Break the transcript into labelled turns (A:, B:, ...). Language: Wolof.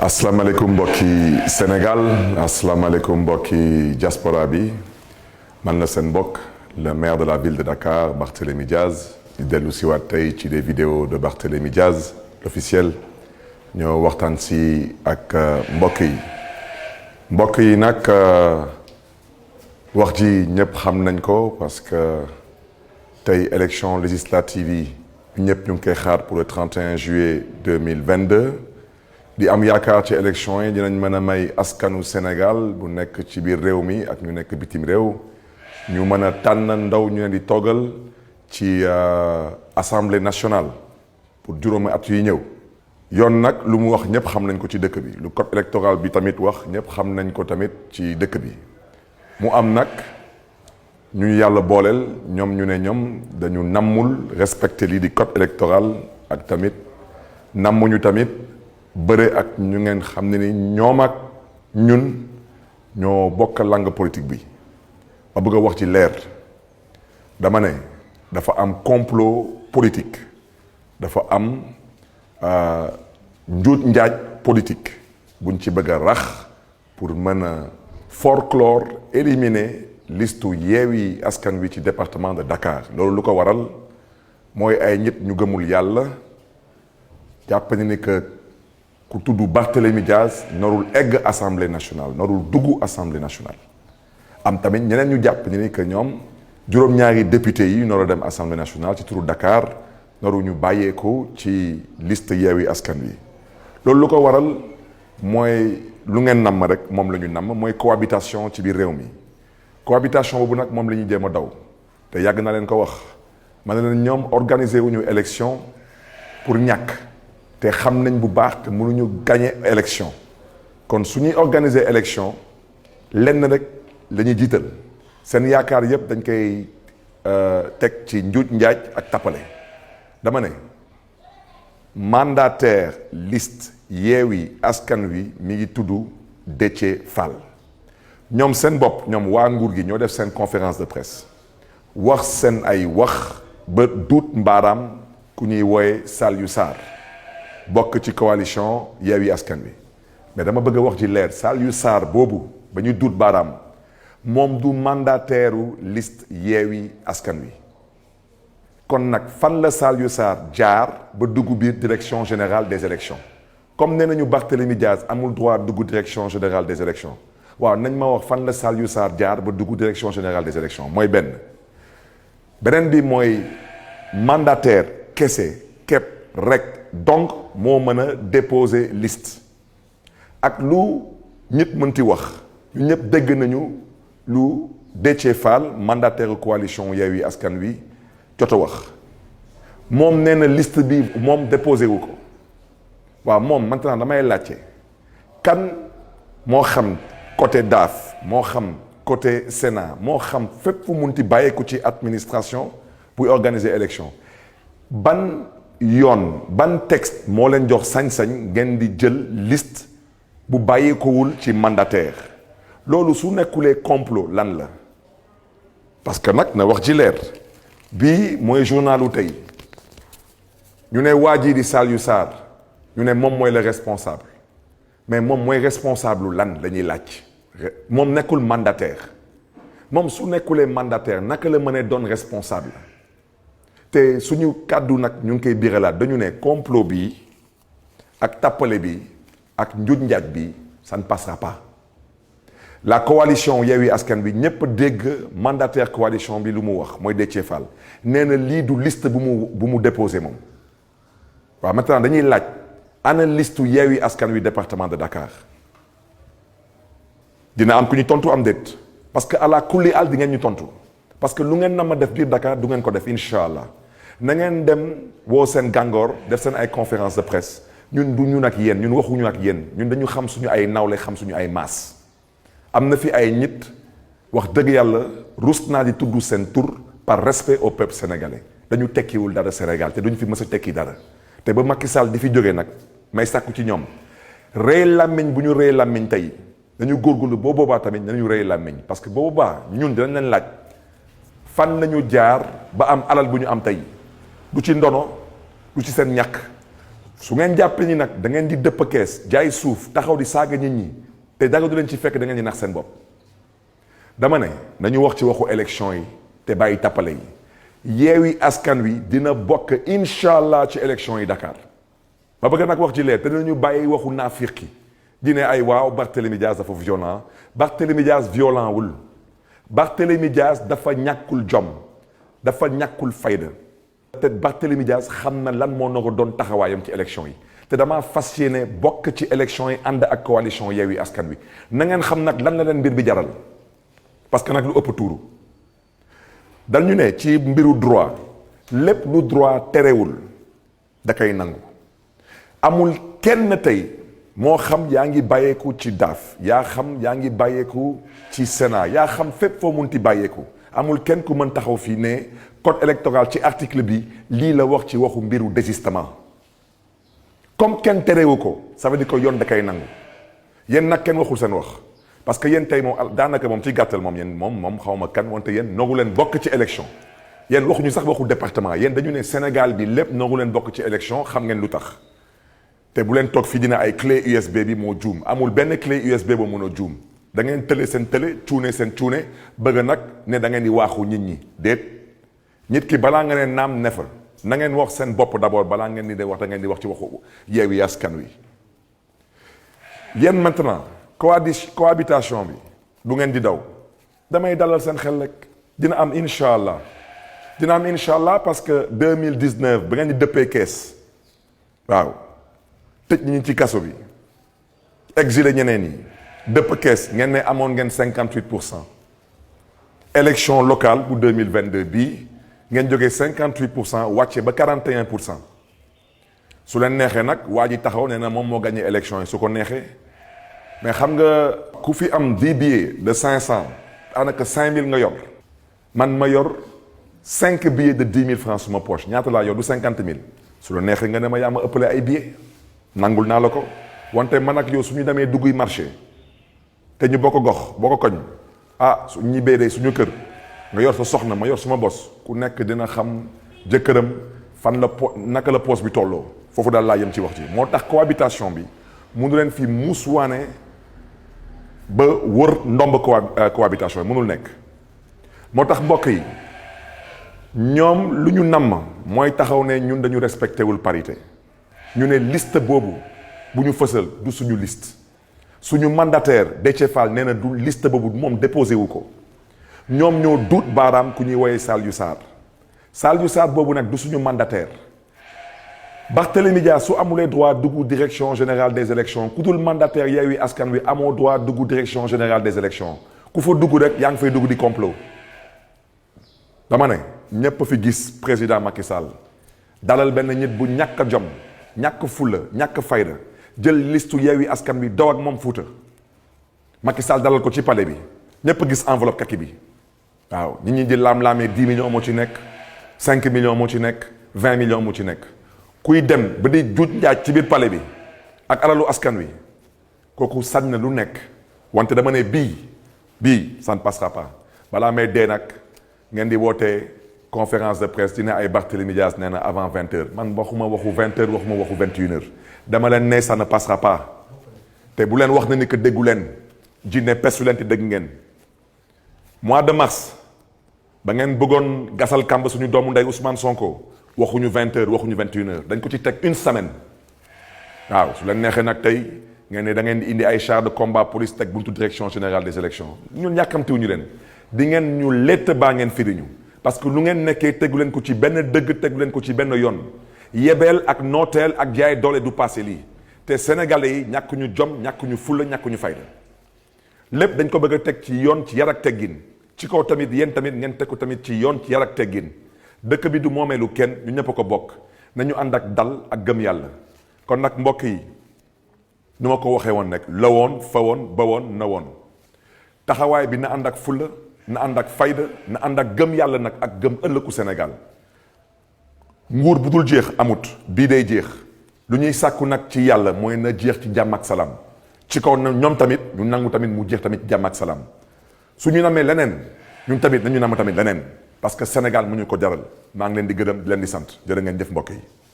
A: asalaamaaleykum mbokki Sénégal asalaamaaleykum mbokki diaspora bi man la seen mbokk le maire de la ville de Dakar Barthélémy Diaz di dellu si waat tey ci des vidéos de Barthélémy Diaz l'officiel ñoo waxtaan si ak mbokk yi nag wax ji ñëpp xam nañ ko parce que tey élection législative yi ñëpp ñu ngi koy xaar pour le 31 juillet 2022 di am yaakaar ci élection yi dinañ mën a may askanu Sénégal bu nekk ci biir réew mi ak ñu nekk bitim réew ñu mën a tànn ndaw ñu leen di toggal ci assemblée nationale pour juróomi at yi ñëw. yoon nag lu mu wax ñëpp xam nañ ko ci dëkk bi lu code électoral bi tamit wax ñëpp xam nañ ko tamit ci dëkk bi mu am nag ñu yàlla booleel ñoom ñu ne ñoom dañu nammul respecter lii di code électoral ak tamit nammuñu tamit bëre ak ñu ngeen xam ne ni ñoom ak ñun ñoo bokk langue politique bi ma bëgg a wax ci leer dama ne dafa am complot politique dafa am njuut njaaj politique buñ ci bëgg a rax pour mën a folklore éliminer listu Yewwi Askan Wi ci département de Dakar loolu lu ko waral mooy ay nit ñu gëmul yàlla jàpp ni que ku tudd Barthélémy Diaz norul egg assemblée nationale norul dugg assemblée nationale am tamit ñeneen ñu jàpp ni que ñoom juróom-ñaari député yi noro dem assemblée nationale ci turu Dakar noru ñu bàyyeeku ci liste Yewwi Askan Wi loolu lu ko waral mooy lu ngeen namm rek moom la ñu namm mooy cohabitation ci biir réew mi cohabitation boobu nag moom la ñuy jéem a daw te yàgg na leen ko wax ma ne leen ñoom organiser wuñu élection pour ñàkk te xam nañ bu baax que mënuñu gagner élection kon su ñuy organiser élection lenn rek la ñuy jiital seen yaakaar yëpp dañ koy teg ci njuuj njaaj ak tappale dama ne mandataire liste Yewwi Askan Wi mi ngi tudd Déthié Fall ñoom seen bopp ñoom waa nguur gi ñoo def seen conférence de presse wax seen ay wax ba duut mbaaraam ku ñuy wooye Saliou Sarr bokk ci coalition Yewwi Askan Wi mais dama bëgg a wax ji leer Saliou Sarr boobu ba ñu duut baaraam moom du mandataire u liste Yewwi Askan Wi kon nag fan la Saliou Sarr jaar ba dugg biir direction générale des élections comme nee nañu Barthélémy Diaz amul droit dugg direction générale des élections waaw nañ ma wax fan la Saliou Sarr jaar ba dugg direction générale des élections mooy beneen bi mooy mandataire kese képp rek donc moo mën a déposer liste ak lu ñëpp mënti wax ñu ñëpp dégg nañu lu Déthié Fall mandataire coalition Yewwi Askan Wi jot a wax moom nee na liste bi moom déposé wu ko waaw moom maintenant damay laajte kan moo xam côté DAF moo xam côté Sénat moo xam fépp fu munti bàyyeeku ci administration buy organiser élection ban yoon ban texte moo leen jox sañ-sañ ngeen di jël liste bu bàyyeekuwul ci mandataire loolu su nekkulee complot lan la parce que nag na wax ji leer bii mooy journalu tey ñu ne waa ji di Saliou Sarr ñu ne moom mooy le responsable mais moom mooy responsable lan la ñuy laaj moom nekkul mandataire moom su nekkulee mandataire naka la mënee doon responsable te suñu kàddu nag ñu ngi koy biralaat dañu ne complot bi ak tappale bi ak njuuj njaaj bi ça ne passera pas la coalition Yewwi Askan Wi ñëpp dégg mandataire coalition bi lu mu wax mooy Déthié Fall nee na lii du liste bu mu déposé moom waaw maintenant dañuy laaj ana liste Yewwi Askan Wi département de Dakar dina am ku ñu tontu am déet parce que ala kulli al di ngeen ñu tontu parce que lu ngeen na ma def biir Dakar du ngeen ko def incha allah na ngeen dem woo seen gàngoor def seen ay conférence de presse ñun du ñun ak yéen ñun waxuñu ak yéen ñun dañu xam suñu ay nawle xam suñu ay maas am na fi ay nit wax dëgg yàlla rus naa di tudd seen tur par respect au peuple sénégalais dañu tekkiwul dara Sénégal te duñu fi mës a tekki dara te ba Macky Sall di fi jógee nag may sàkku ci ñoom rëy làmmiñ bu ñu rëy làmmiñ tey dañu góorgóorlu boo boobaa tamit nañu rëy làmmiñ parce que boo boobaa ñun dinañ leen laaj fan nañu jaar ba am alal bu ñu am tey du ci ndono du ci seen ñàkk su ngeen jàppee ni nag da ngeen di dëpp kees jaay suuf taxaw di saaga nit ñi te dara du leen ci fekk da ngeen di nax seen bopp. dama ne nañu wax ci waxu élection yi te bàyyi tappale yi Yewwi Askan Wi dina bokk incha allah ci élection yi Dakar ba bëgg nag wax ci leer te dinañu bàyyi waxu naafiqi di ne ay waaw Barthélémy Dias dafa violent Barthélémy Dias violent wul Barthélémy Dias dafa ñàkkul jom dafa ñàkkul fayda te Barthélémy Dias xam na lan moo nar a doon taxawaayam ci élection yi te damaa fas yéene bokk ci élection yi ànd ak coalition Yewwi Askan Wi na ngeen xam nag lan la leen mbir bi jaral parce que nag lu ëpp tuuru dañu ne ci mbiru droit lépp lu droit terewul da koy nangu amul kenn tey moo xam yaa ngi bàyyeeku ci daaf yaa xam yaa ngi bàyyeeku ci Sénat yaa xam fépp foo munti bàyyeeku amul kenn ku mën taxaw fii ne code électoral ci article bi lii la wax ci waxu mbiru désistement comme kenn terewu ko ça veut dire que yoon da koy nangu yéen nag kenn waxul seen wax parce que yéen tey moom daanaka moom ci gàttal moom yéen moom xaw ma kan wante yéen noogu leen bokk ci élection yéen waxuñu sax waxu département yéen dañu ne Sénégal bi lépp noogu leen bokk ci élection xam ngeen lu tax te bu leen toog fii dina ay clé USB bi moo juum amul benn clé USB ba mun a juum da ngeen tële seen tële cuune seen cuune bëgg nag ne da ngeen di waaxu nit ñi déet nit ki balaa nga ne naam ne fa na ngeen wax seen bopp d'abord balaa ngeen di wax da ngeen di wax ci waxu Yewwi Askan Wi yéen maintenant cohabitation bi bu ngeen di daw damay dalal seen xel rek dina am incha allah parce que 2019 ba ngeen di dëppee kees waaw tëj ñi ci kaso bi exilé ñeneen yi dëpp kees ngeen ne amoon ngeen 58%. élection locale bu 2022 bii ngeen jógee 58% wàcce ba 41%. su leen neexee nag waa ji taxaw nee na moom moo gagné élection yi su ko neexee mais xam nga ku fi am 10 billets de 500 daanaka 5000 nga yor man ma yor 5 billets de 10 000 francs suma poche ñaata laa yor du 50 000 su la neexee nga ne ma yaa ma ëppale ay billets nangul naa la ko wante man ak yow suñu demee dugguy marché te ñu bokk gox bokk koñ su ñibbee de suñu kër nga yor sa soxna ma yor suma bos ku nekk dina xam jëkkëram fan la naka la poos bi tolloo foofu daal laa yem ci wax ci moo tax cohabitation bi mënu leen fi muuswaane ba wër ndomb cohabitation yi mënul nekk moo tax mbokk yi ñoom lu ñu namm mooy taxaw ne ñun dañu respecté wul parité ñu ne liste boobu bu ñu fësal du suñu liste suñu mandataire Déthié Fall nee na du liste boobu moom déposé wu ko ñoom ñoo duut baaraam ku ñuy woyee Saliou Sarr boobu nag du suñu mandataire Barthélémy Dias su amulee droit dugg direction générale des élections ku dul mandataire Yewwi Askan Wi amoo droit dugg direction générale des élections ku fa dugg rek yaa ngi fay dugg di complot dama ne ñépp fi gis président Macky Sall dalal benn nit bu ñàkk a jom ñàkk fulla ñàkk fayda jël listu Yewwi Askan Wi daw ak moom Fuuta Macky Sall dalal ko ci palais bi ñépp gis enveloppe kaki bi waaw nit ñi di laam-laamee 10 millions moo ci nekk 5 millions moo ci nekk 20 millions moo ci nekk kuy dem ba di juuj njaaj ci biir palais bi ak alalu askan wi kooku sañ na lu nekk wante dama ne bii ça ne passera pas balaa may dee nag ngeen di wootee conférence de presse dina ay Barthélémy Dias nee na avant 20h man waxuma waxu 20h waxuma waxu 21h dama leen ne ça ne passera pas te bu leen wax na ni que déggu leen jinne pesu leen te dégg ngeen mois de mars ba ngeen bëggoon gasal kàmb suñu doomu ndey Ousmane Sonko waxuñu 20h waxuñu 21h dañ ko ci teg une semaine waaw su leen neexee nag tey ngeen ne da ngeen di indi ay chars de combat police teg buntu direction générale des élections ñun yàkkamtiwuñu leen di ngeen ñu létt baa ngeen firiñu parce que lu ngeen nekkee tegu leen ko ci benn dëgg tegu leen ko ci benn yoon yebeel ak nooteel ak jaay doole du passé lii te sénégalais yi ñàkkuñu jom ñàkkuñu fulla ñàkkuñu fayda lépp dañ ko bëgg a teg ci yoon ci yar ak teggin ci kaw tamit yéen tamit ngeen teg ko tamit ci yoon ci yar ak teggin dëkk bi du moomeelu kenn ñu ñëpp ko bokk nañu ànd ak dal ak gëm yàlla kon nag mbokk yi nu ma ko waxee woon rek la woon fa woon ba woon na woon taxawaay bi na ànd ak fulla na ànd ak fayda na ànd ak gëm yàlla nag ak gëm ëllëgu Sénégal nguur bu dul jeex amut bii day jeex lu ñuy sàkku nag ci yàlla mooy na jeex ci jàmm ak salaam ci kaw na ñoom tamit ñu nangu tamit mu jeex tamit jàmm ak salaam su ñu namee leneen ñun tamit nañu nam tamit leneen parce que Sénégal mu ñu ko jaral maa ngi leen di gërëm di leen di sant jërë ngeen jëf mbokk yi